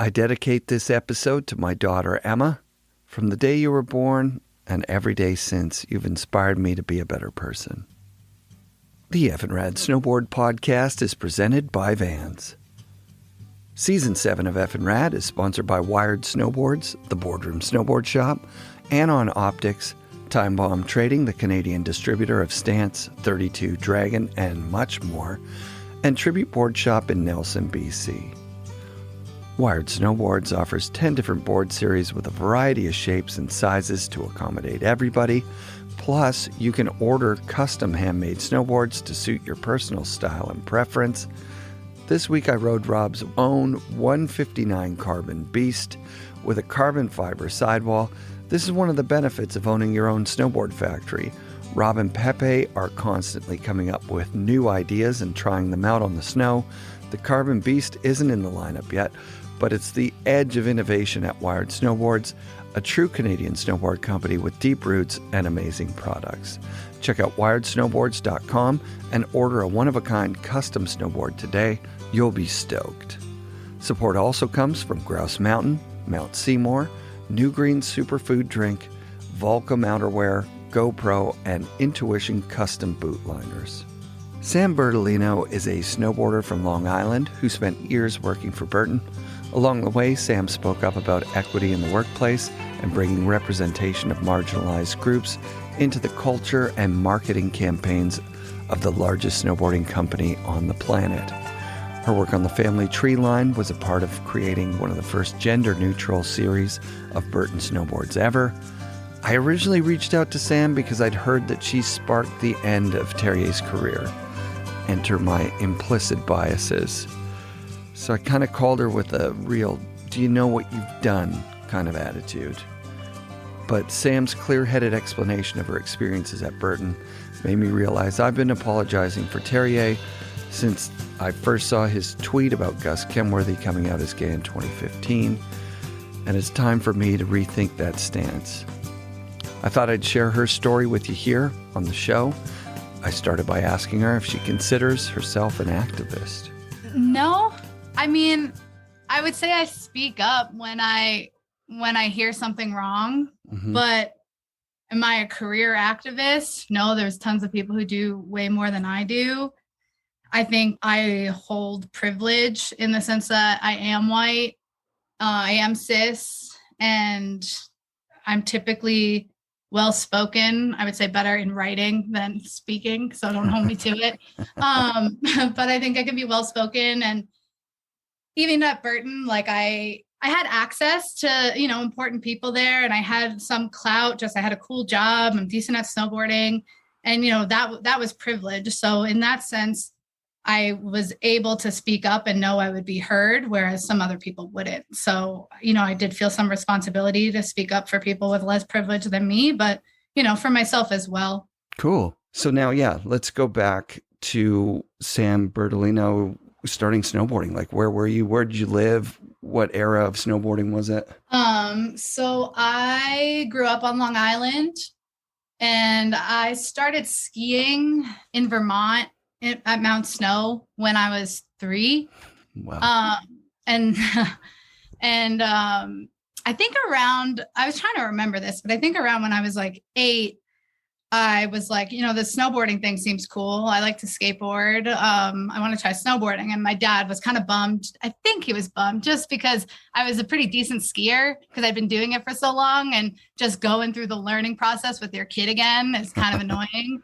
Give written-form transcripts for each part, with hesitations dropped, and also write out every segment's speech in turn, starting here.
I dedicate this episode to my daughter, Emma. From the day you were born and every day since, you've inspired me to be a better person. The FNRad Snowboard Podcast is presented by Vans. Season 7 of FNRad is sponsored by Wired Snowboards, the Boardroom Snowboard Shop, Anon Optics, Time Bomb Trading, the Canadian distributor of Stance, 32 Dragon, and much more, and Tribute Board Shop in Nelson, BC. Wired Snowboards offers 10 different board series with a variety of shapes and sizes to accommodate everybody. Plus, you can order custom handmade snowboards to suit your personal style and preference. This week I rode Rob's own 159 Carbon Beast with a carbon fiber sidewall. This is one of the benefits of owning your own snowboard factory. Rob and Pepe are constantly coming up with new ideas and trying them out on the snow. The Carbon Beast isn't in the lineup yet, but it's the edge of innovation at Wired Snowboards, a true Canadian snowboard company with deep roots and amazing products. Check out wiredsnowboards.com and order a one-of-a-kind custom snowboard today. You'll be stoked. Support also comes from Grouse Mountain, Mount Seymour, New Green Superfood Drink, Volcom Outerwear, GoPro, and Intuition Custom Boot Liners. Sam Bertolino is a snowboarder from Long Island who spent years working for Burton. Along the way, Sam spoke up about equity in the workplace and bringing representation of marginalized groups into the culture and marketing campaigns of the largest snowboarding company on the planet. Her work on the Family Tree line was a part of creating one of the first gender-neutral series of Burton Snowboards ever. I originally reached out to Sam because I'd heard that she sparked the end of Terrier's career. Enter my implicit biases. So I kind of called her with a real, do you know what you've done kind of attitude. But Sam's clear-headed explanation of her experiences at Burton made me realize I've been apologizing for Terrier since I first saw his tweet about Gus Kenworthy coming out as gay in 2015, and it's time for me to rethink that stance. I thought I'd share her story with you here on the show. I started by asking her if she considers herself an activist. No. I mean, I would say I speak up when I hear something wrong, but am I a career activist? No, there's tons of people who do way more than I do. I think I hold privilege in the sense that I am white, I am cis, and I'm typically well-spoken. I would say better in writing than speaking, so don't hold me to it. But I think I can be well-spoken, and even at Burton, like I had access to, important people there, and I had some clout, I had a cool job, I'm decent at snowboarding, and, that was privilege. So in that sense, I was able to speak up and know I would be heard, whereas some other people wouldn't. So, I did feel some responsibility to speak up for people with less privilege than me, but, for myself as well. Cool. So now, let's go back to Sam Bertolino starting snowboarding. Like, where were you? Where did you live? What era of snowboarding was it? So I grew up on Long Island, and I started skiing in Vermont at Mount Snow when I was 3. Wow. And I think I was trying to remember this, but I think around when I was like 8, I was like, the snowboarding thing seems cool. I like to skateboard. I want to try snowboarding. And my dad was kind of bummed. I think he was bummed just because I was a pretty decent skier because I'd been doing it for so long, and just going through the learning process with your kid again is kind of annoying.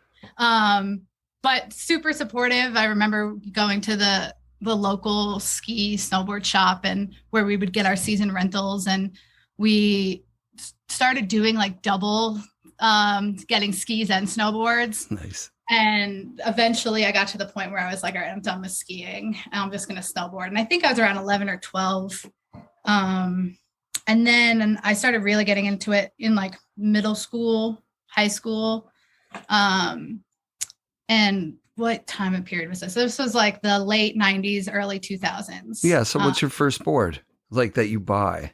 But super supportive. I remember going to the local ski snowboard shop and where we would get our season rentals, and we started doing like double getting skis and snowboards. Nice. And eventually I got to the point where I was like, all right, I'm done with skiing and I'm just going to snowboard. And I think I was around 11 or 12. And then I started really getting into it in like middle school, high school. And what time of period was this? This was like the late 90s, early 2000s. Yeah. So what's your first board like that you buy?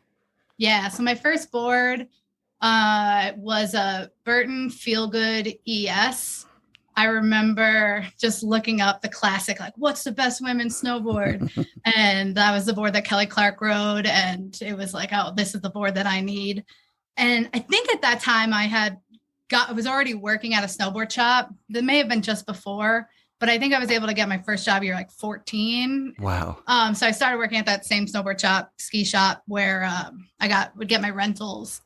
Yeah. So my first board was a Burton Feel Good ES. I remember just looking up the classic, like, what's the best women's snowboard? And that was the board that Kelly Clark rode. And it was like, oh, this is the board that I need. And I think at that time I was already working at a snowboard shop. That may have been just before, but I think I was able to get my first job year like 14. Wow. So I started working at that same snowboard shop, ski shop, where would get my rentals.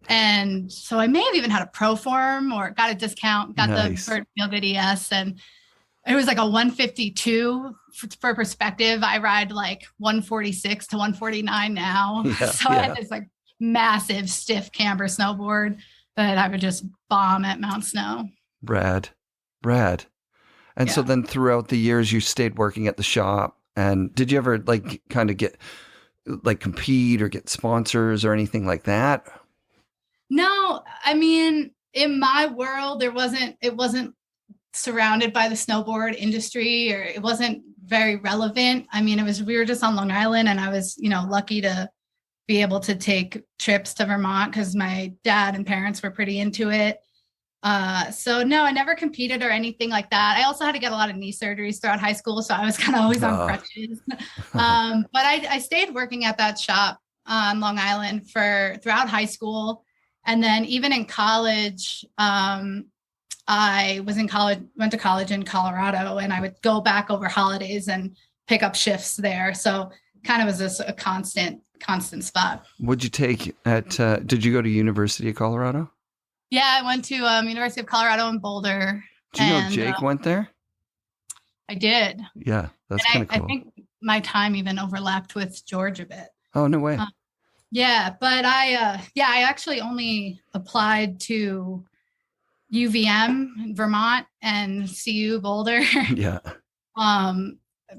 And so I may have even had a pro form or got a discount, got the Burton Fielded ES, and it was like a 152 for perspective. I ride like 146 to 149 now. So I had this like massive stiff camber snowboard that I would just bomb at Mount Snow. Brad. And so then throughout the years you stayed working at the shop, and did you ever like kind of get like compete or get sponsors or anything like that? No, I mean, in my world, it wasn't surrounded by the snowboard industry, or it wasn't very relevant. I mean, we were just on Long Island, and I was, lucky to be able to take trips to Vermont because my dad and parents were pretty into it. So no, I never competed or anything like that. I also had to get a lot of knee surgeries throughout high school, so I was kind of always on crutches. But I stayed working at that shop on Long Island throughout high school. And then even in college, I went to college in Colorado, and I would go back over holidays and pick up shifts there. So kind of was this a constant spot. What'd you take did you go to University of Colorado? Yeah, I went to University of Colorado in Boulder. Do you know Jake went there? I did. Yeah, that's kind of cool. I think my time even overlapped with George a bit. Oh, no way. Yeah, but I actually only applied to UVM in Vermont and CU Boulder. Yeah.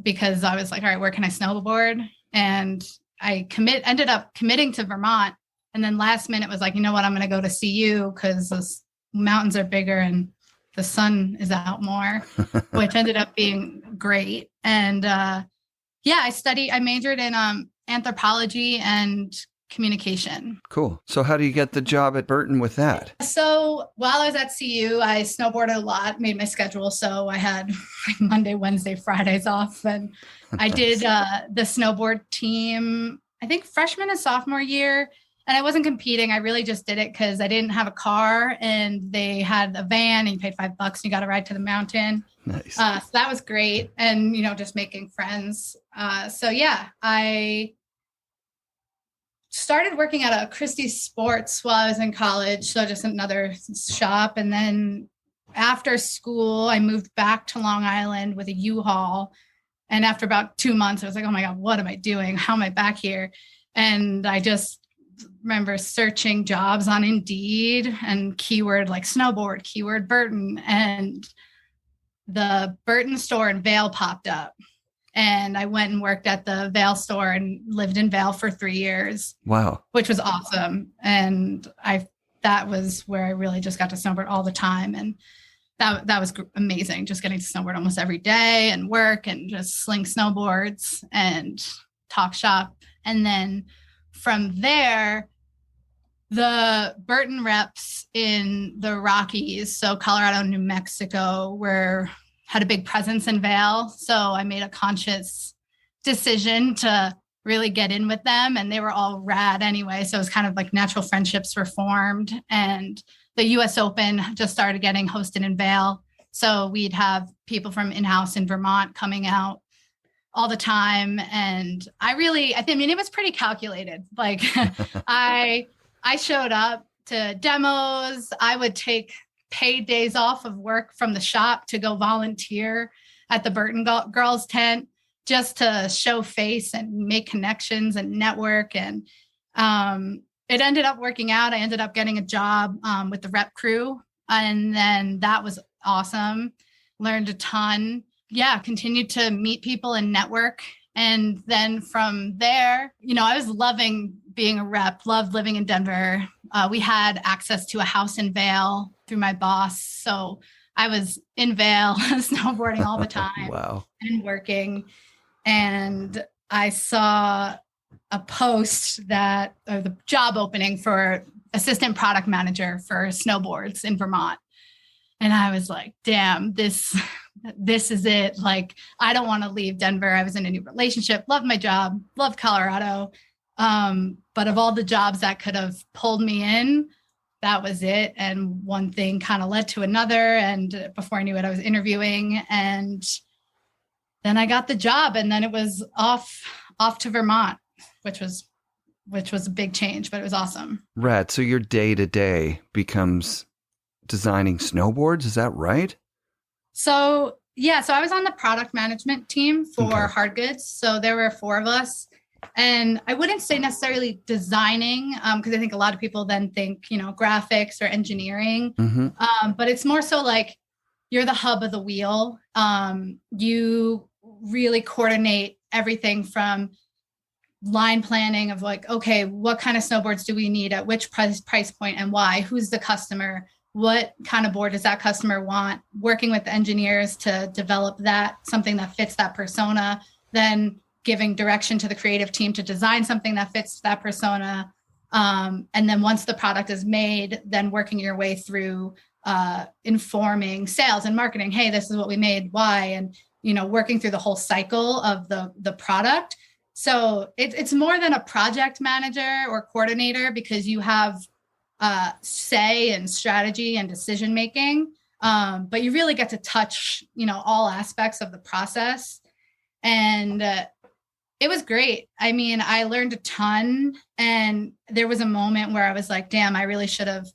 Because I was like, all right, where can I snowboard? And I ended up committing to Vermont. And then last minute was like, you know what, I'm going to go to CU because those mountains are bigger and the sun is out more, which ended up being great. And I majored in anthropology and communication. Cool. So how do you get the job at Burton with that? So while I was at CU, I snowboarded a lot, made my schedule. So I had like Monday, Wednesday, Fridays off. And I did the snowboard team, I think freshman and sophomore year. And I wasn't competing. I really just did it because I didn't have a car, and they had a van, and you paid $5 and you got to ride to the mountain. Nice. So that was great. And, just making friends. I started working at a Christie's Sports while I was in college. So just another shop. And then after school, I moved back to Long Island with a U-Haul. And after about 2 months, I was like, oh my God, what am I doing? How am I back here? And I just remember searching jobs on Indeed and keyword like snowboard, keyword Burton, and the Burton store in Vail popped up. And I went and worked at the Vail store and lived in Vail for 3 years. Wow. Which was awesome. And that was where I really just got to snowboard all the time. And that was amazing. Just getting to snowboard almost every day and work and just sling snowboards and talk shop. And then from there, the Burton reps in the Rockies, so Colorado and New Mexico, had a big presence in Vail. So I made a conscious decision to really get in with them, and they were all rad anyway. So it was kind of like natural friendships were formed, and the US Open just started getting hosted in Vail. So we'd have people from in-house in Vermont coming out all the time. And it was pretty calculated. Like I showed up to demos. I would take paid days off of work from the shop to go volunteer at the Burton Girls tent just to show face and make connections and network. And it ended up working out. I ended up getting a job with the rep crew. And then that was awesome. Learned a ton. Yeah, continued to meet people and network. And then from there, I was loving being a rep, loved living in Denver. We had access to a house in Vail through my boss. So I was in Vail snowboarding all the time. Wow. And working. And I saw a post the job opening for assistant product manager for snowboards in Vermont. And I was like, damn, this is it. Like, I don't want to leave Denver. I was in a new relationship, loved my job, loved Colorado. But of all the jobs that could have pulled me in, that was it. And one thing kind of led to another. And before I knew it, I was interviewing, and then I got the job, and then it was off to Vermont, which was a big change, but it was awesome. Rad. So your day to day becomes designing snowboards. Is that right? So I was on the product management team for hard goods. So there were 4 of us, and I wouldn't say necessarily designing, because I think a lot of people then think, graphics or engineering, but it's more so like you're the hub of the wheel. You really coordinate everything from line planning of like, okay, what kind of snowboards do we need at which price point and why? Who's the customer? What kind of board does that customer want? Working with the engineers to develop something that fits that persona, then giving direction to the creative team to design something that fits that persona. And then once the product is made, then working your way through informing sales and marketing. Hey, this is what we made, why? And, working through the whole cycle of the product. So it's more than a project manager or coordinator, because you have say and strategy and decision making, but you really get to touch, all aspects of the process. And it was great. I mean, I learned a ton, and there was a moment where I was like, damn, I really should have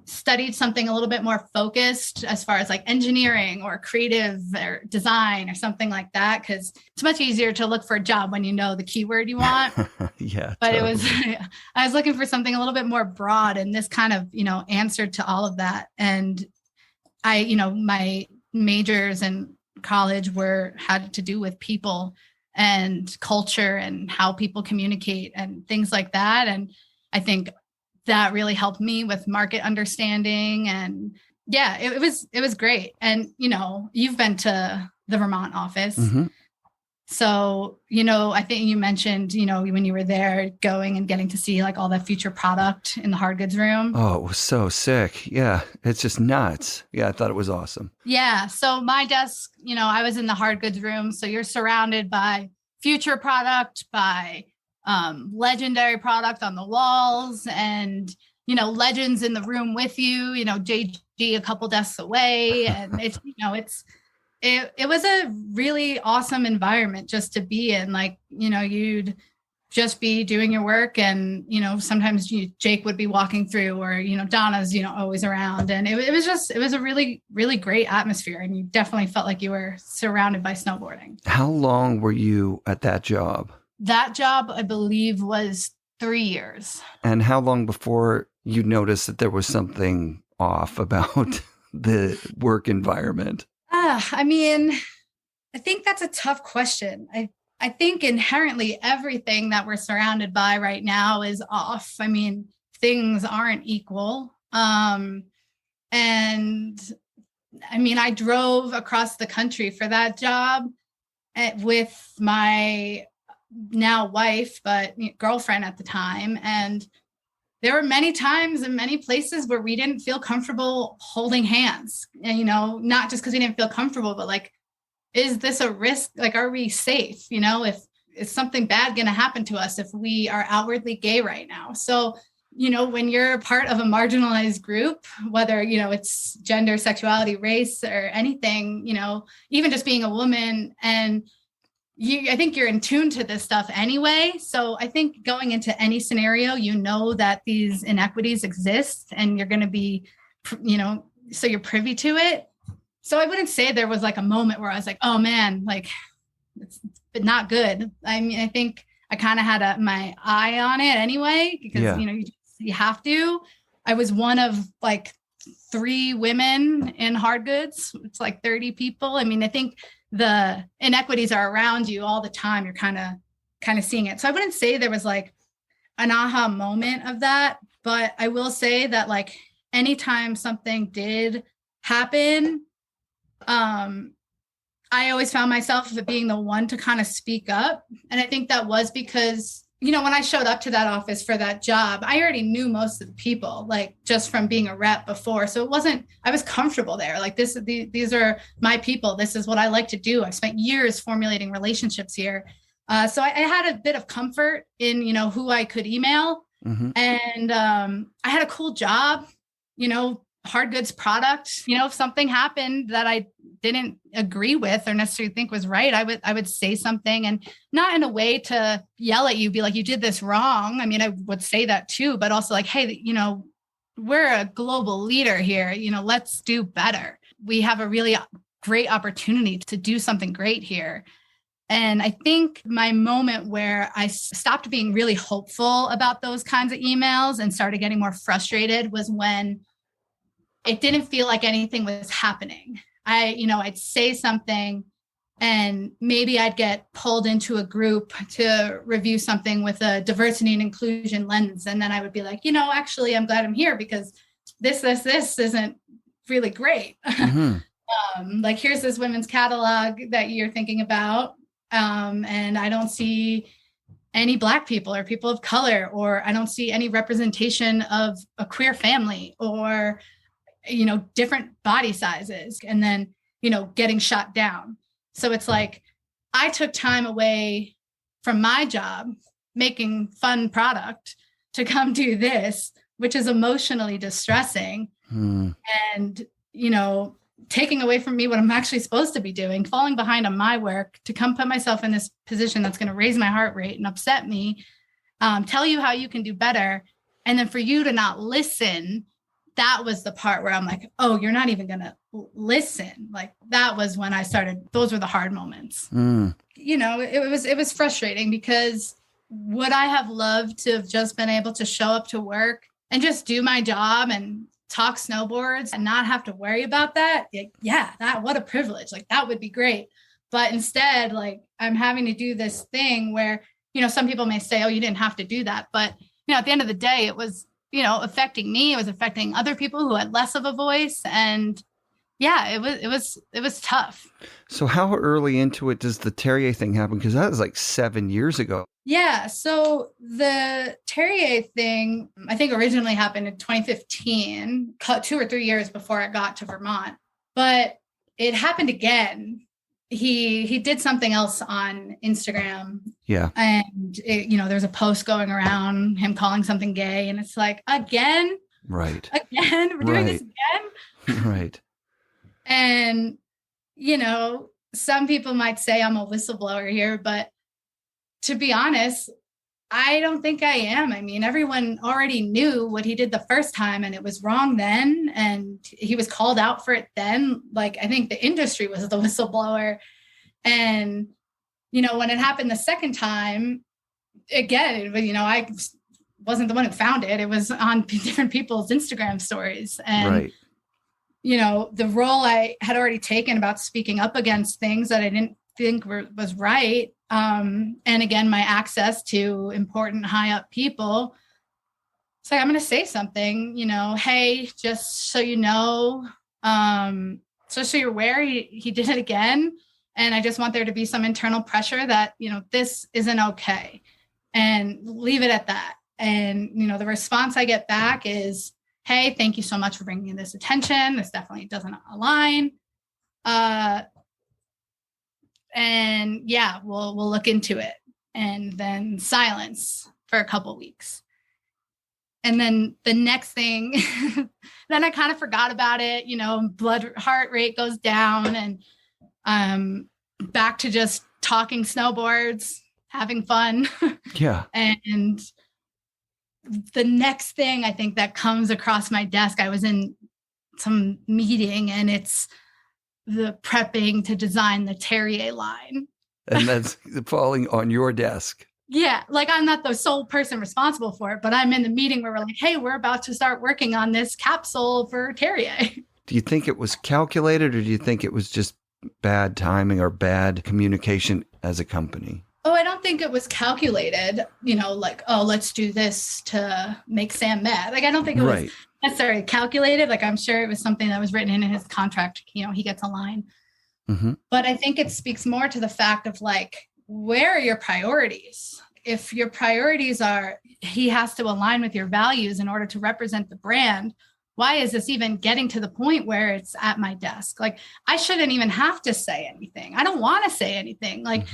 studied something a little bit more focused as far as like engineering or creative or design or something like that, because it's much easier to look for a job when you know the keyword you want. Yeah, but totally. I was looking for something a little bit more broad, and this kind of answered to all of that. And my majors in college had to do with people and culture and how people communicate and things like that. And I think that really helped me with market understanding. And yeah, it was great. And, you've been to the Vermont office. Mm-hmm. So, I think you mentioned, when you were there, going and getting to see like all that future product in the hard goods room. Oh, it was so sick. Yeah. It's just nuts. Yeah. I thought it was awesome. Yeah. So my desk, I was in the hard goods room. So you're surrounded by future product, by legendary product on the walls, and legends in the room with you, JG a couple desks away. And it's it was a really awesome environment just to be in. Like, you'd just be doing your work, and sometimes Jake would be walking through, or Donna's always around, and it was a really, really great atmosphere, and you definitely felt like you were surrounded by snowboarding. How long were you at that job? That job, I believe, was 3 years. And how long before you noticed that there was something off about the work environment? I mean, I think that's a tough question. I think inherently everything that we're surrounded by right now is off. I mean, things aren't equal. And I mean, I drove across the country for that job with my now wife, but girlfriend at the time. And there were many times and many places where we didn't feel comfortable holding hands, and, not just because we didn't feel comfortable, but like, is this a risk? Like, are we safe? If is something bad going to happen to us if we are outwardly gay right now? So, when you're a part of a marginalized group, whether, it's gender, sexuality, race, or anything, even just being a woman, and I think you're in tune to this stuff anyway. So I think going into any scenario, that these inequities exist, and you're going to be, so you're privy to it. So I wouldn't say there was like a moment where I was like, oh man, like it's not good. I mean, I think I kind of had my eye on it anyway, because, you have to. I was one of like 3 women in hard goods. It's like 30 people. I mean, I think the inequities are around you all the time. You're kind of seeing it. So I wouldn't say there was like an aha moment of that, but I will say that like anytime something did happen, I always found myself being the one to kind of speak up. And I think that was because, when I showed up to that office for that job, I already knew most of the people, like just from being a rep before. So I was comfortable there. Like these are my people. This is what I like to do. I've spent years formulating relationships here. So I had a bit of comfort in, who I could email. Mm-hmm. And I had a cool job, hard goods product. If something happened that I didn't agree with or necessarily think was right, I would say something, and not in a way to yell at you, be like, you did this wrong. I mean, I would say that too, but also like, hey, we're a global leader here. Let's do better. We have a really great opportunity to do something great here. And I think my moment where I stopped being really hopeful about those kinds of emails and started getting more frustrated was when it didn't feel like anything was happening. I'd say something and maybe I'd get pulled into a group to review something with a diversity and inclusion lens. And then I would be like, actually, I'm glad I'm here because this isn't really great. Mm-hmm. Like, here's this women's catalog that you're thinking about. And I don't see any Black people or people of color, or I don't see any representation of a queer family, or different body sizes, and then, getting shot down. So it's like, I took time away from my job, making fun product, to come do this, which is emotionally distressing. And, taking away from me what I'm actually supposed to be doing, falling behind on my work to come put myself in this position that's going to raise my heart rate and upset me, tell you how you can do better. And then for you to not listen, that was the part where I'm like, oh, you're not even going to listen. Like, that was when I started, those were the hard moments. It was frustrating, because would I have loved to have just been able to show up to work and just do my job and talk snowboards and not have to worry about that? Yeah, what a privilege. Like, that would be great. But instead, like, I'm having to do this thing where, some people may say, oh, you didn't have to do that. But, at the end of the day, it was, affecting me. It was affecting other people who had less of a voice. And yeah, it was tough. So how early into it does the Terrier thing happen? Because that was like 7 years ago. Yeah. So the Terrier thing, I think, originally happened in 2015, 2 or 3 years before I got to Vermont. But it happened again. He did something else on Instagram. Yeah. And there's a post going around him calling something gay, and it's like, again? Right. Again? We're doing this again? Right. And, some people might say I'm a whistleblower here, but to be honest, I don't think I am. I mean, everyone already knew what he did the first time, and it was wrong then, and he was called out for it then. Like, I think the industry was the whistleblower. And, when it happened the second time, again, I wasn't the one who found it. It was on different people's Instagram stories. And, right. The role I had already taken about speaking up against things that I didn't think was right. And again, my access to important high up people. It's like, I'm going to say something, hey, just so you know, so you're aware, he did it again. And I just want there to be some internal pressure that, this isn't okay, and leave it at that. And, the response I get back is, hey, thank you so much for bringing this attention. This definitely doesn't align. And yeah, we'll look into it. And then silence for a couple of weeks. And then the next thing, then I kind of forgot about it, heart rate goes down, and back to just talking snowboards, having fun. Yeah. And the next thing I think that comes across my desk, I was in some meeting, and it's the prepping to design the Terrier line. And that's falling on your desk. Yeah. Like, I'm not the sole person responsible for it, but I'm in the meeting where we're like, hey, we're about to start working on this capsule for Terrier. Do you think it was calculated, or do you think it was just bad timing or bad communication as a company? Oh, I don't think it was calculated, like, oh, let's do this to make Sam mad. Like, I don't think it was necessarily calculated. Like, I'm sure it was something that was written in his contract. He gets a line. Mm-hmm. But I think it speaks more to the fact of, like, where are your priorities? if your priorities are, he has to align with your values in order to represent the brand, why is this even getting to the point where it's at my desk? Like, I shouldn't even have to say anything. I don't want to say anything. Like,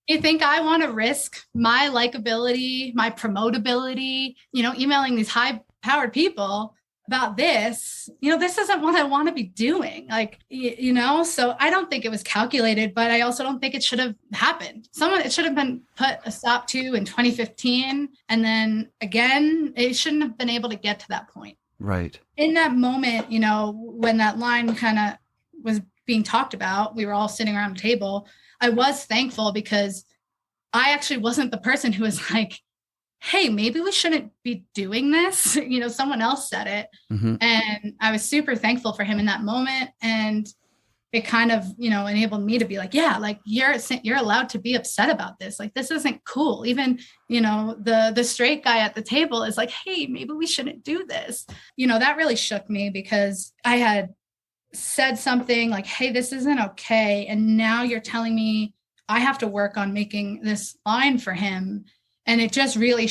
you think I want to risk my likability, my promotability, emailing these high powered people about this? This isn't what I want to be doing. Like, so I don't think it was calculated, but I also don't think it should have happened. It should have been put a stop to in 2015. And then again, it shouldn't have been able to get to that point. Right. In that moment, when that line kind of was being talked about, we were all sitting around a table. I was thankful because I actually wasn't the person who was like, hey, maybe we shouldn't be doing this. Someone else said it. And I was super thankful for him in that moment. And it kind of, enabled me to be like, yeah, like you're allowed to be upset about this. Like, this isn't cool. Even, the straight guy at the table is like, hey, maybe we shouldn't do this. That really shook me because I had said something like, hey, this isn't okay. And now you're telling me I have to work on making this line for him. And it just really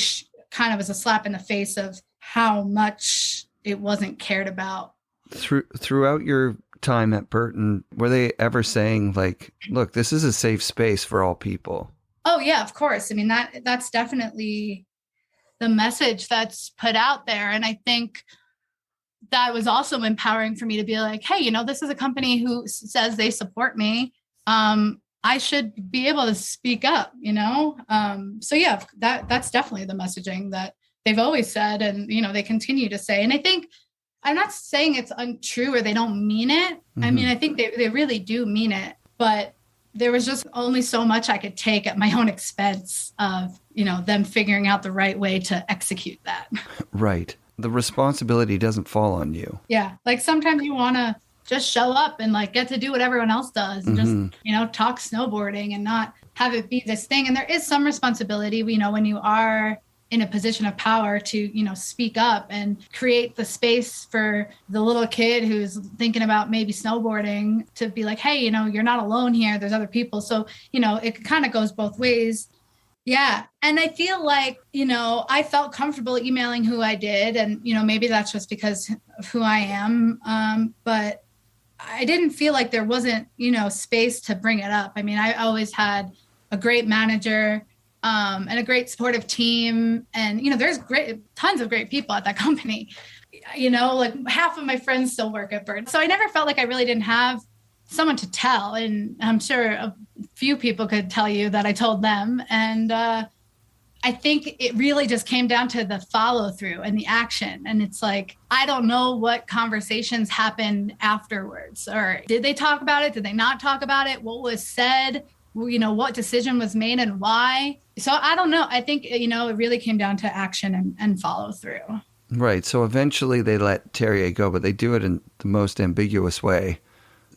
kind of was a slap in the face of how much it wasn't cared about. Throughout your time at Burton, were they ever saying like, look, this is a safe space for all people? Oh yeah, of course. I mean, that's definitely the message that's put out there. And I think that was also empowering for me to be like, hey, this is a company who says they support me. I should be able to speak up, So yeah, that's definitely the messaging that they've always said. And, they continue to say, and I think, I'm not saying it's untrue or they don't mean it. I mean, I think they really do mean it, but there was just only so much I could take at my own expense of, them figuring out the right way to execute that. Right. The responsibility doesn't fall on you. Yeah. Like sometimes you want to just show up and like get to do what everyone else does and just, talk snowboarding and not have it be this thing. And there is some responsibility, when you are in a position of power to, speak up and create the space for the little kid who's thinking about maybe snowboarding to be like, hey, you're not alone here. There's other people. So, it kind of goes both ways. Yeah. And I feel like, I felt comfortable emailing who I did. And, maybe that's just because of who I am. But I didn't feel like there wasn't, space to bring it up. I mean, I always had a great manager and a great supportive team. And, there's tons of great people at that company. Like half of my friends still work at Bird. So I never felt like I really didn't have someone to tell. And I'm sure a few people could tell you that I told them. And I think it really just came down to the follow through and the action. And it's like, I don't know what conversations happened afterwards, or did they talk about it? Did they not talk about it? What was said? What decision was made and why? So I don't know. I think, it really came down to action and follow through. Right. So eventually they let Terrier go, but they do it in the most ambiguous way.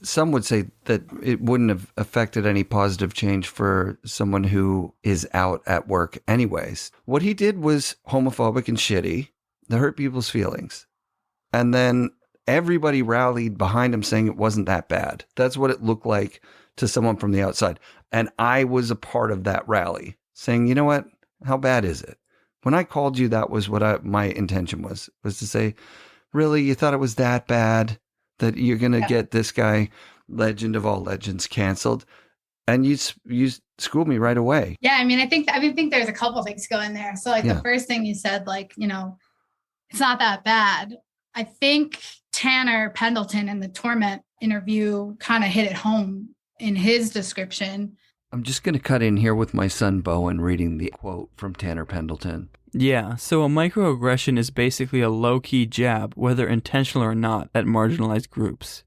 Some would say that it wouldn't have affected any positive change for someone who is out at work anyways. What he did was homophobic and shitty that hurt people's feelings. And then everybody rallied behind him saying it wasn't that bad. That's what it looked like to someone from the outside. And I was a part of that rally saying, you know what, how bad is it? When I called you, that was what my intention was to say, really, you thought it was that bad that you're going to get this guy, legend of all legends, canceled? And you schooled me right away. Yeah. I mean, I think there's a couple of things going there. So like the first thing you said, like, it's not that bad. I think Tanner Pendleton in the Torment interview kind of hit it home in his description. I'm just going to cut in here with my son Bowen reading the quote from Tanner Pendleton. Yeah, so a microaggression is basically a low-key jab, whether intentional or not, at marginalized groups.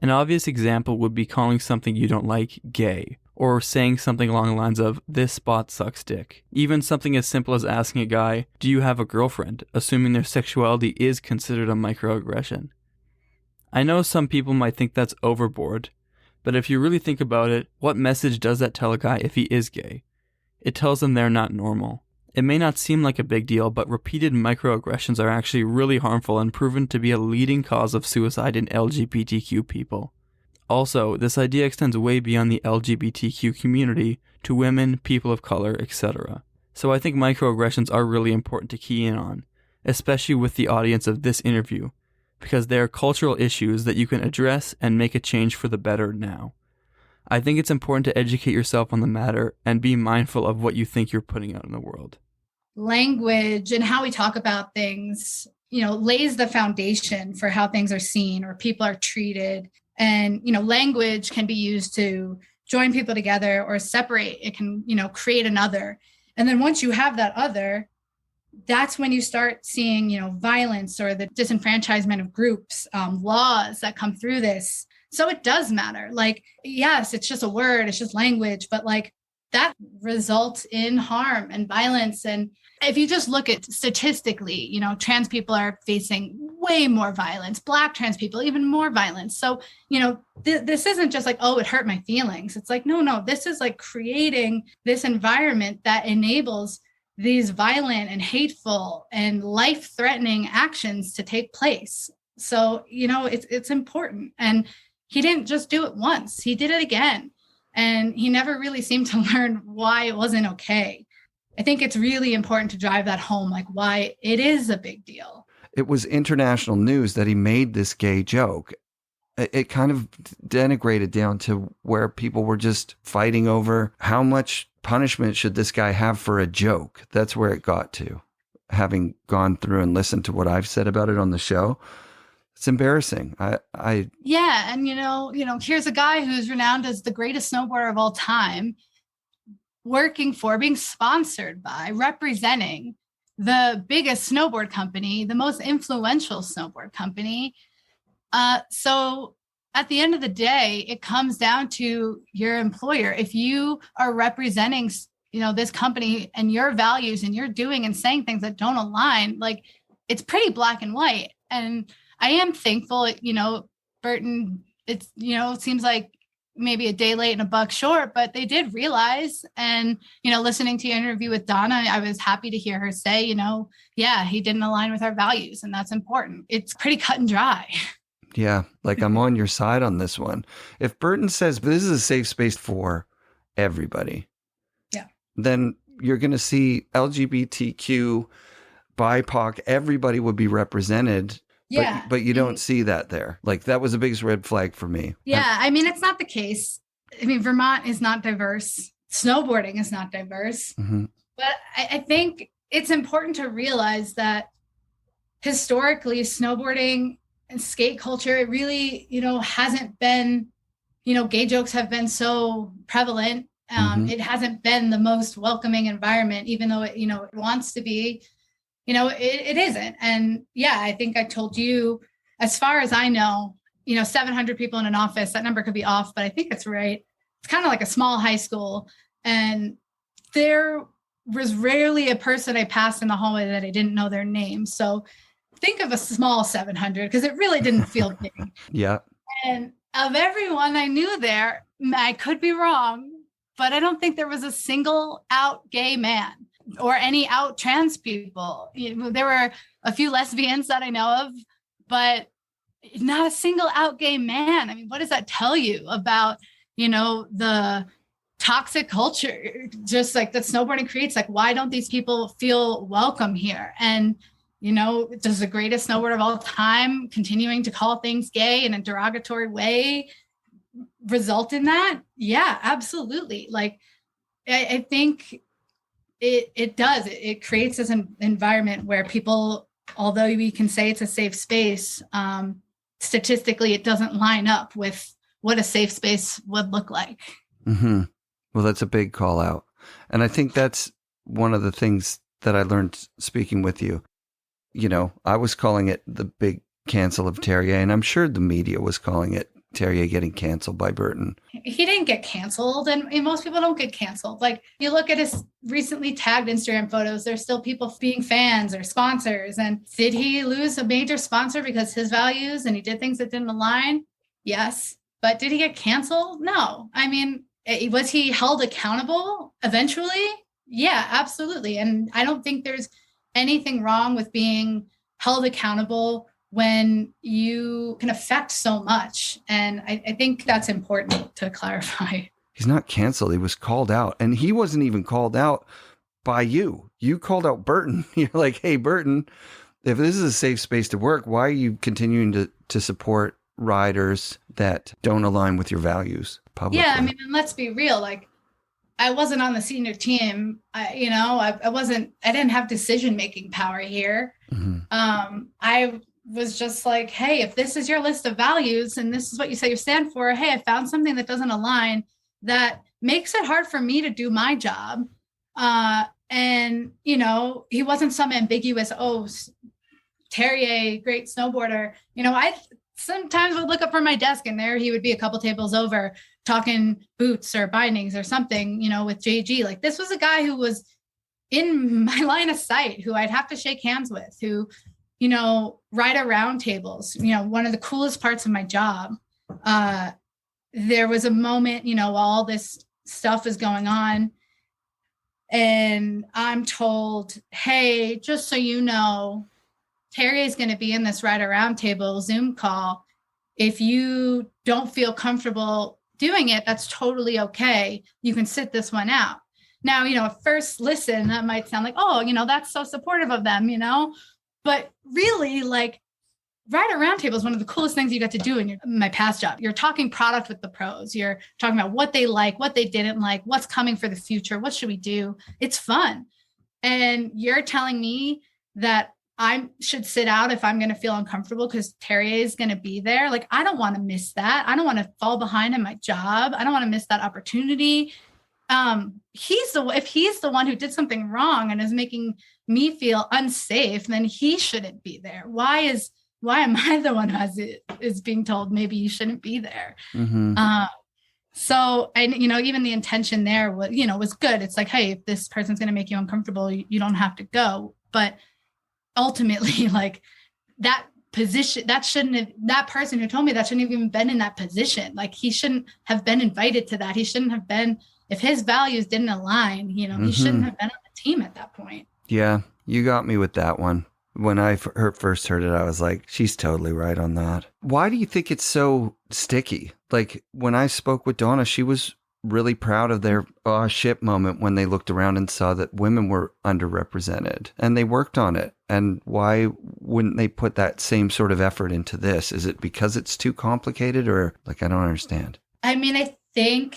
An obvious example would be calling something you don't like gay, or saying something along the lines of, this spot sucks dick. Even something as simple as asking a guy, do you have a girlfriend, assuming their sexuality is considered a microaggression. I know some people might think that's overboard, but if you really think about it, what message does that tell a guy if he is gay? It tells them they're not normal. It may not seem like a big deal, but repeated microaggressions are actually really harmful and proven to be a leading cause of suicide in LGBTQ people. Also, this idea extends way beyond the LGBTQ community to women, people of color, etc. So I think microaggressions are really important to key in on, especially with the audience of this interview, because they are cultural issues that you can address and make a change for the better now. I think it's important to educate yourself on the matter and be mindful of what you think you're putting out in the world. Language and how we talk about things, lays the foundation for how things are seen or people are treated. And, language can be used to join people together or separate. It can, create another. And then once you have that other, that's when you start seeing, violence or the disenfranchisement of groups, laws that come through this. So it does matter. Like, yes, it's just a word, it's just language, but like that results in harm and violence. And if you just look at statistically, trans people are facing way more violence, Black trans people, even more violence. So, this isn't just like, oh, it hurt my feelings. It's like, no, this is like creating this environment that enables these violent and hateful and life-threatening actions to take place. So, it's important. And he didn't just do it once, he did it again. And he never really seemed to learn why it wasn't okay. I think it's really important to drive that home, like why it is a big deal. It was international news that he made this gay joke. It kind of denigrated down to where people were just fighting over how much punishment should this guy have for a joke. That's where it got to. Having gone through and listened to what I've said about it on the show, it's embarrassing. Yeah, and here's a guy who's renowned as the greatest snowboarder of all time, working for, being sponsored by, representing the biggest snowboard company, the most influential snowboard company. So at the end of the day, it comes down to your employer. If you are representing, this company and your values and you're doing and saying things that don't align, like it's pretty black and white. And I am thankful, Burton, it seems like maybe a day late and a buck short, but they did realize. And, listening to your interview with Donna, I was happy to hear her say, yeah, he didn't align with our values, and that's important. It's pretty cut and dry. Yeah, like I'm on your side on this one. If Burton says this is a safe space for everybody, yeah, then you're going to see LGBTQ, BIPOC, everybody would be represented. Yeah. But you don't see that there. Like that was the biggest red flag for me. Yeah. It's not the case. Vermont is not diverse. Snowboarding is not diverse. Mm-hmm. But I think it's important to realize that historically snowboarding and skate culture, it really, hasn't been, gay jokes have been so prevalent. It hasn't been the most welcoming environment, even though it, it wants to be. It isn't. And yeah, I think I told you, as far as I know, 700 people in an office, that number could be off, but I think it's right. It's kind of like a small high school. And there was rarely a person I passed in the hallway that I didn't know their name. So think of a small 700, because it really didn't feel big. Yeah. And of everyone I knew there, I could be wrong, but I don't think there was a single out gay man or any out trans people. There were a few lesbians that I know of, but not a single out gay man. What does that tell you about, the toxic culture, just like that snowboarding creates? Like, why don't these people feel welcome here? And, does the greatest snowboarder of all time continuing to call things gay in a derogatory way result in that? Yeah, absolutely. Like, I think it does. It creates this environment where people, although we can say it's a safe space, statistically, it doesn't line up with what a safe space would look like. Mm-hmm. Well, that's a big call out. And I think that's one of the things that I learned speaking with you. I was calling it the big cancel of Terrier, and I'm sure the media was calling it Terrier getting canceled by Burton. He didn't get canceled, and most people don't get canceled. Like, you look at his recently tagged Instagram photos, there's still people being fans or sponsors. And did he lose a major sponsor because his values and he did things that didn't align? Yes. But did he get canceled? No. Was he held accountable eventually? Yeah, absolutely. And I don't think there's anything wrong with being held accountable when you can affect so much. And I think that's important to clarify. He's not canceled. He was called out. And he wasn't even called out by you. You called out Burton. You're like, hey, Burton, if this is a safe space to work, why are you continuing to support riders that don't align with your values publicly? Yeah, I mean, and let's be real. Like, I wasn't on the senior team. I didn't have decision-making power here. I was just like, hey, if this is your list of values and this is what you say you stand for, hey, I found something that doesn't align, that makes it hard for me to do my job. And, he wasn't some ambiguous, Terrier, great snowboarder. I sometimes would look up from my desk and there he would be a couple tables over talking boots or bindings or something, with JG. Like, this was a guy who was in my line of sight, who I'd have to shake hands with, who, ride around tables. One of the coolest parts of my job, there was a moment, while all this stuff is going on, and I'm told, hey, just so you know, Terry is going to be in this ride around table Zoom call. If you don't feel comfortable doing it, that's totally okay. You can sit this one out. Now, at first listen, that might sound like, that's so supportive of them, but really, like, ride around table is one of the coolest things you got to do in my past job. You're talking product with the pros. You're talking about what they like, what they didn't like, what's coming for the future. What should we do? It's fun. And you're telling me that I should sit out if I'm going to feel uncomfortable because Terrier is going to be there. Like, I don't want to miss that. I don't want to fall behind in my job. I don't want to miss that opportunity. If he's the one who did something wrong and is making me feel unsafe, then he shouldn't be there. Why am I the one who is being told maybe you shouldn't be there? So, and, even the intention there was good. It's like, hey, if this person's going to make you uncomfortable, you don't have to go. But ultimately, like, that position, that person who told me that shouldn't have even been in that position. Like, he shouldn't have been invited to that. He shouldn't have been, if his values didn't align, he shouldn't have been on the team at that point. Yeah, you got me with that one. When I first heard it, I was like, she's totally right on that. Why do you think it's so sticky? Like, when I spoke with Donna, she was really proud of their shit moment when they looked around and saw that women were underrepresented, and they worked on it. And why wouldn't they put that same sort of effort into this? Is it because it's too complicated, or like, I don't understand? I mean, I think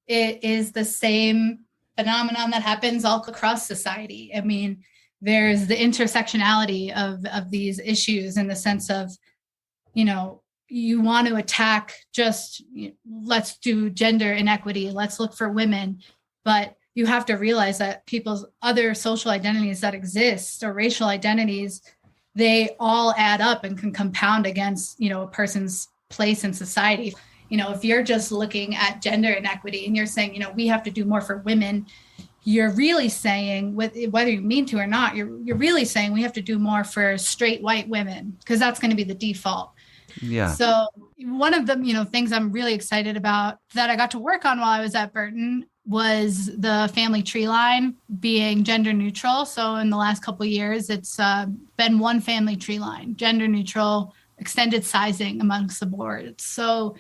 it is the same phenomenon that happens all across society. I mean, there's the intersectionality of these issues in the sense of, you want to attack just, let's do gender inequity, let's look for women. But you have to realize that people's other social identities that exist, or racial identities, they all add up and can compound against, a person's place in society. If you're just looking at gender inequity and you're saying, we have to do more for women, you're really saying, whether you mean to or not, you're really saying we have to do more for straight white women, because that's going to be the default. Yeah. So one of the, things I'm really excited about that I got to work on while I was at Burton was the family tree line being gender neutral. So in the last couple of years, it's been one family tree line, gender neutral, extended sizing amongst the boards. So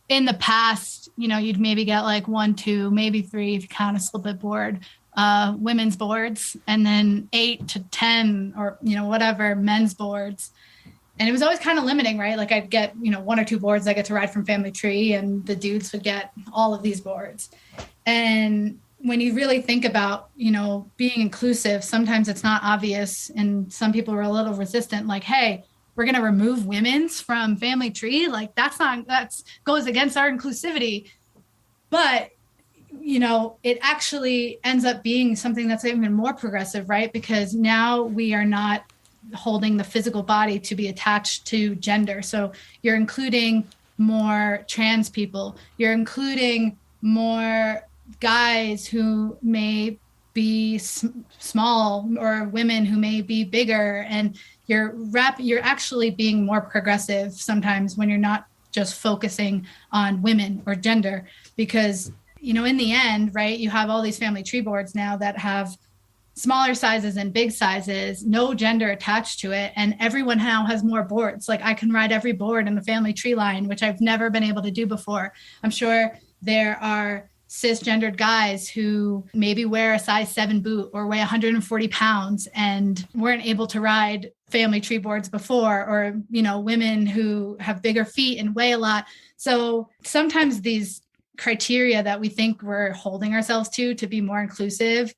in the past, you'd maybe get like 1, 2, maybe 3, if you count a split board, women's boards, and then 8 to 10 or, whatever, men's boards. And it was always kind of limiting, right? Like, I'd get, 1 or 2 boards I get to ride from family tree, and the dudes would get all of these boards. And when you really think about, being inclusive, sometimes it's not obvious. And some people were a little resistant, like, hey, we're going to remove women's from family tree. Like, that goes against our inclusivity. But, it actually ends up being something that's even more progressive, right? Because now we are not holding the physical body to be attached to gender. So you're including more trans people. You're including more guys who may be small, or women who may be bigger, and you're actually being more progressive sometimes when you're not just focusing on women or gender, because in the end, right, you have all these family tree boards now that have smaller sizes and big sizes, no gender attached to it, and everyone now has more boards. Like, I can ride every board in the family tree line, which I've never been able to do before. I'm sure there are cisgendered guys who maybe wear a size 7 boot or weigh 140 pounds and weren't able to ride family tree boards before, or, women who have bigger feet and weigh a lot. So sometimes these criteria that we think we're holding ourselves to be more inclusive,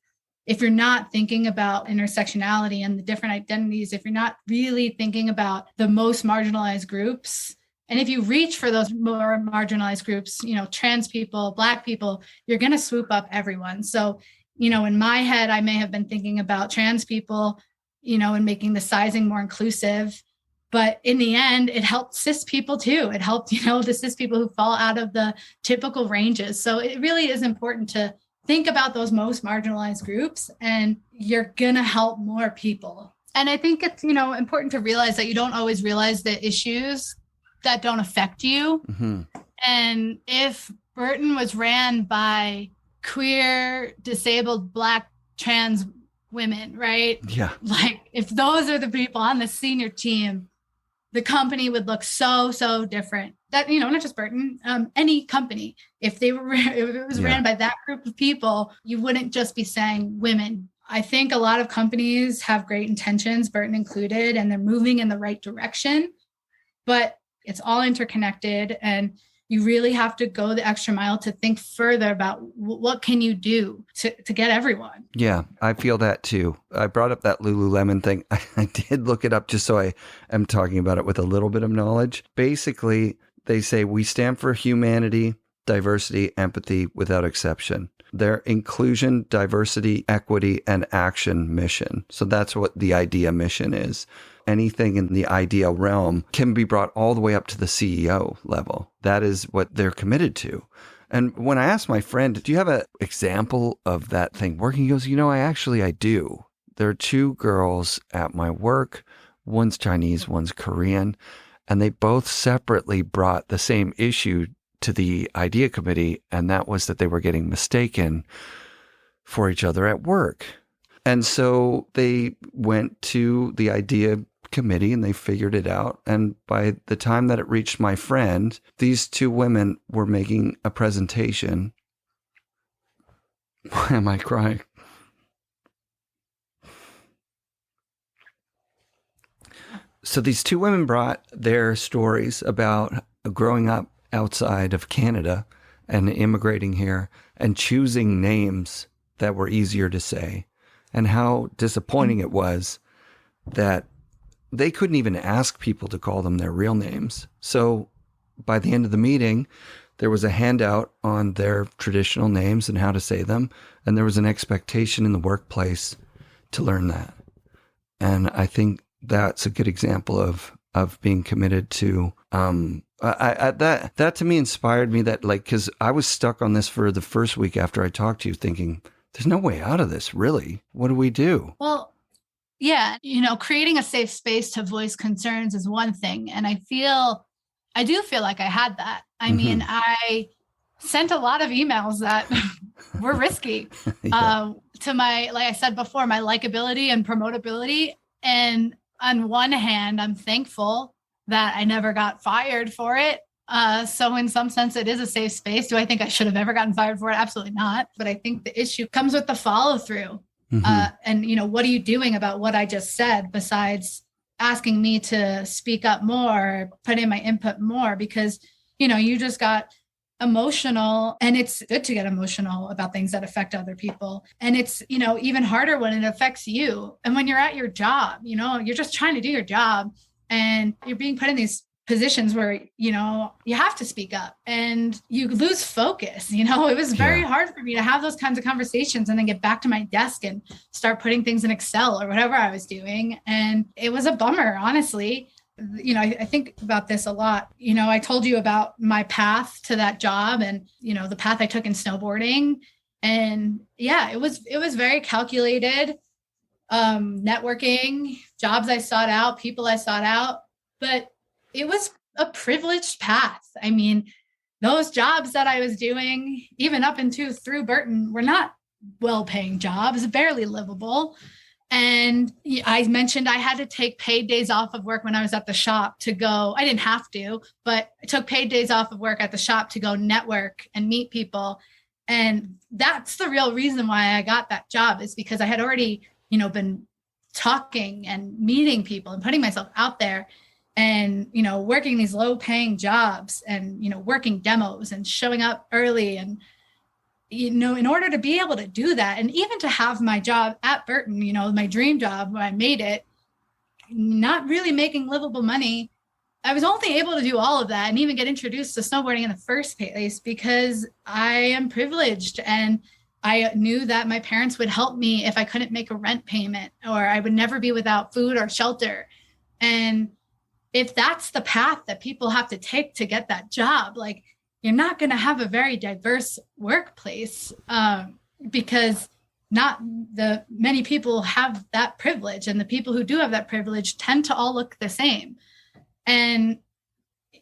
if you're not thinking about intersectionality and the different identities, if you're not really thinking about the most marginalized groups, and if you reach for those more marginalized groups, trans people, Black people, you're going to swoop up everyone. So, in my head, I may have been thinking about trans people, and making the sizing more inclusive. But in the end, it helped cis people too. It helped, the cis people who fall out of the typical ranges. So it really is important to think about those most marginalized groups, and you're going to help more people. And I think it's, important to realize that you don't always realize the issues that don't affect you. Mm-hmm. And if Burton was ran by queer, disabled, Black, trans women, right? Yeah. Like if those are the people on the senior team, the company would look so different. That, not just Burton, any company, if it was ran by that group of people, you wouldn't just be saying women. I think a lot of companies have great intentions, Burton included, and they're moving in the right direction, but it's all interconnected, and you really have to go the extra mile to think further about what can you do to get everyone. Yeah, I feel that too. I brought up that Lululemon thing. I did look it up just so I am talking about it with a little bit of knowledge. Basically, they say we stand for humanity, diversity, empathy without exception. Their inclusion, diversity, equity, and action mission. So that's what the IDEA mission is. Anything in the IDEA realm can be brought all the way up to the CEO level. That is what they're committed to. And when I asked my friend, do you have an example of that thing working? He goes, I do. There are 2 girls at my work. One's Chinese, one's Korean. And they both separately brought the same issue to the IDEA committee. And that was that they were getting mistaken for each other at work. And so they went to the IDEA committee and they figured it out. And by the time that it reached my friend, these 2 women were making a presentation. Why am I crying? So these 2 women brought their stories about growing up outside of Canada and immigrating here and choosing names that were easier to say, and how disappointing it was that they couldn't even ask people to call them their real names. So by the end of the meeting, there was a handout on their traditional names and how to say them. And there was an expectation in the workplace to learn that. And I think that's a good example of being committed to, that to me inspired me that because I was stuck on this for the first week after I talked to you thinking, there's no way out of this, really. What do we do? Well, yeah, creating a safe space to voice concerns is one thing. And I do feel like I had that. I mean, I sent a lot of emails that were risky to my, like I said before, my likability and promotability. And on one hand, I'm thankful that I never got fired for it. So in some sense, it is a safe space. Do I think I should have ever gotten fired for it? Absolutely not. But I think the issue comes with the follow through. And, what are you doing about what I just said besides asking me to speak up more, put in my input more? Because, you just got emotional, and it's good to get emotional about things that affect other people. And it's, even harder when it affects you. And when you're at your job, you're just trying to do your job and you're being put in these positions where, you have to speak up and you lose focus. It was very hard for me to have those kinds of conversations and then get back to my desk and start putting things in Excel or whatever I was doing. And it was a bummer, honestly. I think about this a lot. I told you about my path to that job and, the path I took in snowboarding. And it was very calculated, networking, jobs I sought out, people I sought out, but it was a privileged path. I mean, those jobs that I was doing, even up into through Burton, were not well-paying jobs, barely livable. And I mentioned I had to take paid days off of work when I was at the shop to go. I didn't have to, but I took paid days off of work at the shop to go network and meet people. And that's the real reason why I got that job, is because I had already, you know, been talking and meeting people and putting myself out there and, you know, working these low paying jobs and, you know, working demos and showing up early. And, you know, in order to be able to do that, and even to have my job at Burton, you know, my dream job where I made it, not really making livable money, I was only able to do all of that and even get introduced to snowboarding in the first place because I am privileged, and I knew that my parents would help me if I couldn't make a rent payment, or I would never be without food or shelter. And if that's the path that people have to take to get that job, like, you're not going to have a very diverse workplace because not the many people have that privilege, and the people who do have that privilege tend to all look the same. And,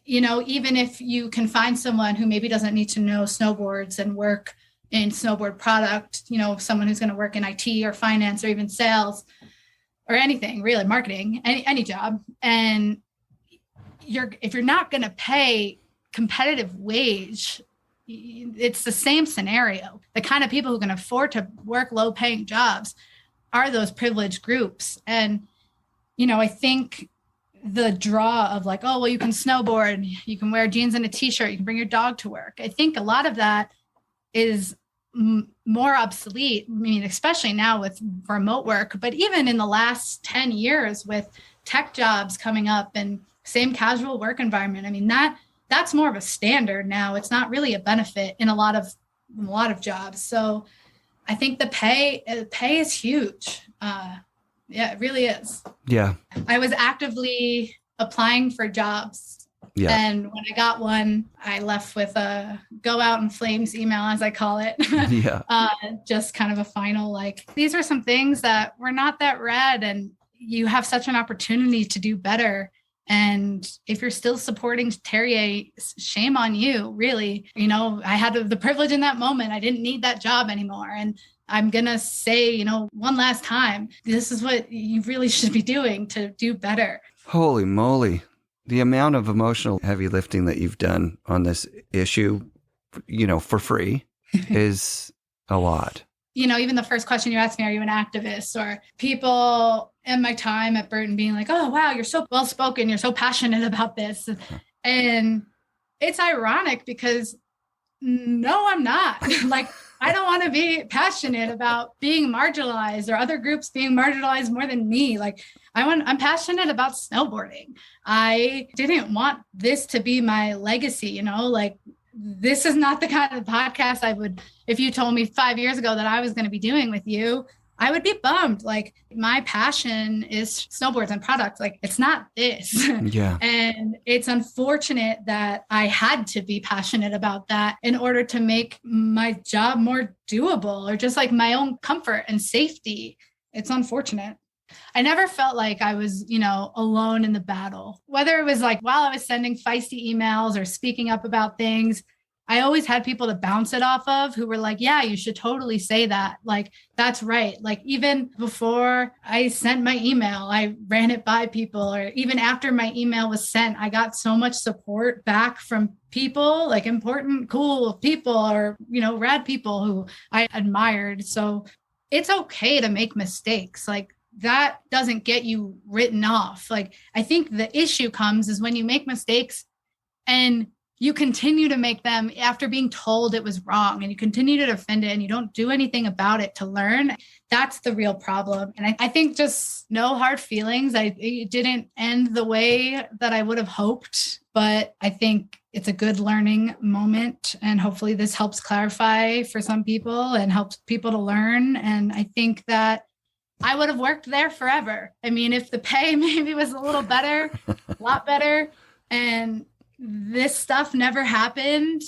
you know, even if you can find someone who maybe doesn't need to know snowboards and work in snowboard product, you know, someone who's going to work in IT or finance or even sales or anything, really, marketing, any job. And if you're not going to pay competitive wage, it's the same scenario. The kind of people who can afford to work low paying jobs are those privileged groups. And, you know, I think the draw of like, oh, well, you can snowboard, you can wear jeans and a t-shirt, you can bring your dog to work. I think a lot of that is more obsolete. I mean, especially now with remote work, but even in the last 10 years with tech jobs coming up and same casual work environment. I mean, that's more of a standard now. It's not really a benefit in a lot of jobs. So I think the pay is huge. Yeah, it really is. Yeah. I was actively applying for jobs. Yeah. And when I got one, I left with a go out in flames email, as I call it. Yeah. Just kind of a final, like, these are some things that were not that rad, and you have such an opportunity to do better. And if you're still supporting Terrier, shame on you, really. You know, I had the privilege in that moment. I didn't need that job anymore. And I'm going to say, you know, one last time, this is what you really should be doing to do better. Holy moly. The amount of emotional heavy lifting that you've done on this issue, you know, for free is a lot. You know, even the first question you asked me, are you an activist? Or people in my time at Burton being like, oh, wow, you're so well-spoken. You're so passionate about this. And it's ironic because no, I'm not. Like, I don't want to be passionate about being marginalized or other groups being marginalized more than me. Like, I'm passionate about snowboarding. I didn't want this to be my legacy, you know, like, this is not the kind of podcast I would, if you told me 5 years ago that I was going to be doing with you, I would be bummed. Like, my passion is snowboards and products. Like, it's not this. Yeah. And it's unfortunate that I had to be passionate about that in order to make my job more doable, or just like my own comfort and safety. It's unfortunate. I never felt like I was, you know, alone in the battle, whether it was like while I was sending feisty emails or speaking up about things. I always had people to bounce it off of who were like, yeah, you should totally say that. Like, that's right. Like, even before I sent my email, I ran it by people, or even after my email was sent, I got so much support back from people, like important, cool people, or, you know, rad people who I admired. So it's okay to make mistakes. Like, that doesn't get you written off. Like, I think the issue comes is when you make mistakes and you continue to make them after being told it was wrong, and you continue to defend it and you don't do anything about it to learn. That's the real problem. And I think just no hard feelings. It didn't end the way that I would have hoped, but I think it's a good learning moment. And hopefully this helps clarify for some people and helps people to learn. And I think that I would have worked there forever. I mean, if the pay maybe was a little better, a lot better, and this stuff never happened,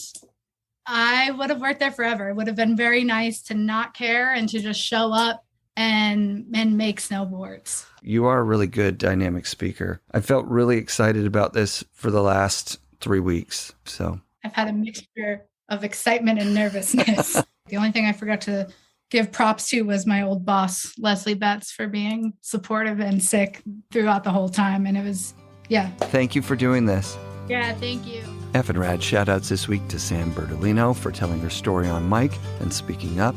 I would have worked there forever. It would have been very nice to not care and to just show up and make snowboards. You are a really good dynamic speaker. I felt really excited about this for the last 3 weeks. So I've had a mixture of excitement and nervousness. The only thing I forgot to give props to was my old boss, Leslie Betts, for being supportive and sick throughout the whole time. And it was, yeah. Thank you for doing this. Yeah, thank you. FNRad shoutouts this week to Sam Bertolino for telling her story on mic and speaking up.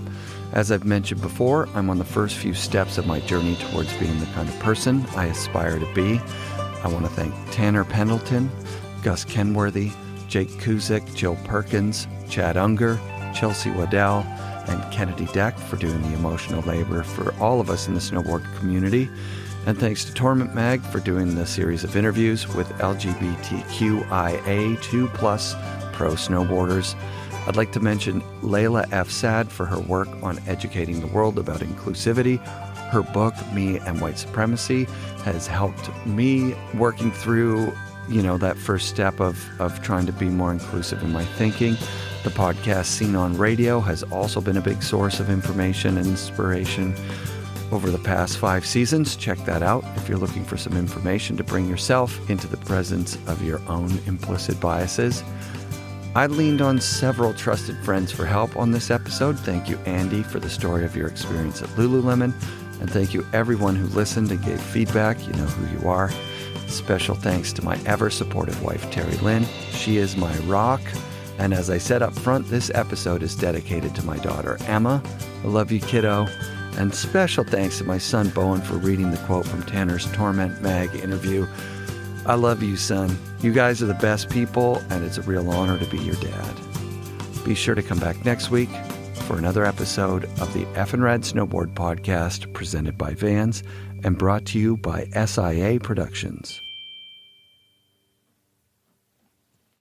As I've mentioned before, I'm on the first few steps of my journey towards being the kind of person I aspire to be. I want to thank Tanner Pendleton, Gus Kenworthy, Jake Kuzik, Jill Perkins, Chad Unger, Chelsea Waddell, and Kennedy Deck for doing the emotional labor for all of us in the snowboard community. And thanks to Torment Mag for doing the series of interviews with LGBTQIA2+ pro snowboarders. I'd like to mention Layla F. Sad for her work on educating the world about inclusivity. Her book, Me and White Supremacy, has helped me working through, that first step of trying to be more inclusive in my thinking. The podcast Seen on Radio has also been a big source of information and inspiration over the past 5 seasons. Check that out if you're looking for some information to bring yourself into the presence of your own implicit biases. I leaned on several trusted friends for help on this episode. Thank you, Andy, for the story of your experience at Lululemon. And thank you, everyone who listened and gave feedback. You know who you are. Special thanks to my ever-supportive wife, Terry Lynn. She is my rock. And as I said up front, this episode is dedicated to my daughter, Emma. I love you, kiddo. And special thanks to my son, Bowen, for reading the quote from Tanner's Torment Mag interview. I love you, son. You guys are the best people, and it's a real honor to be your dad. Be sure to come back next week for another episode of the FNRad Snowboard Podcast presented by Vans and brought to you by SIA Productions.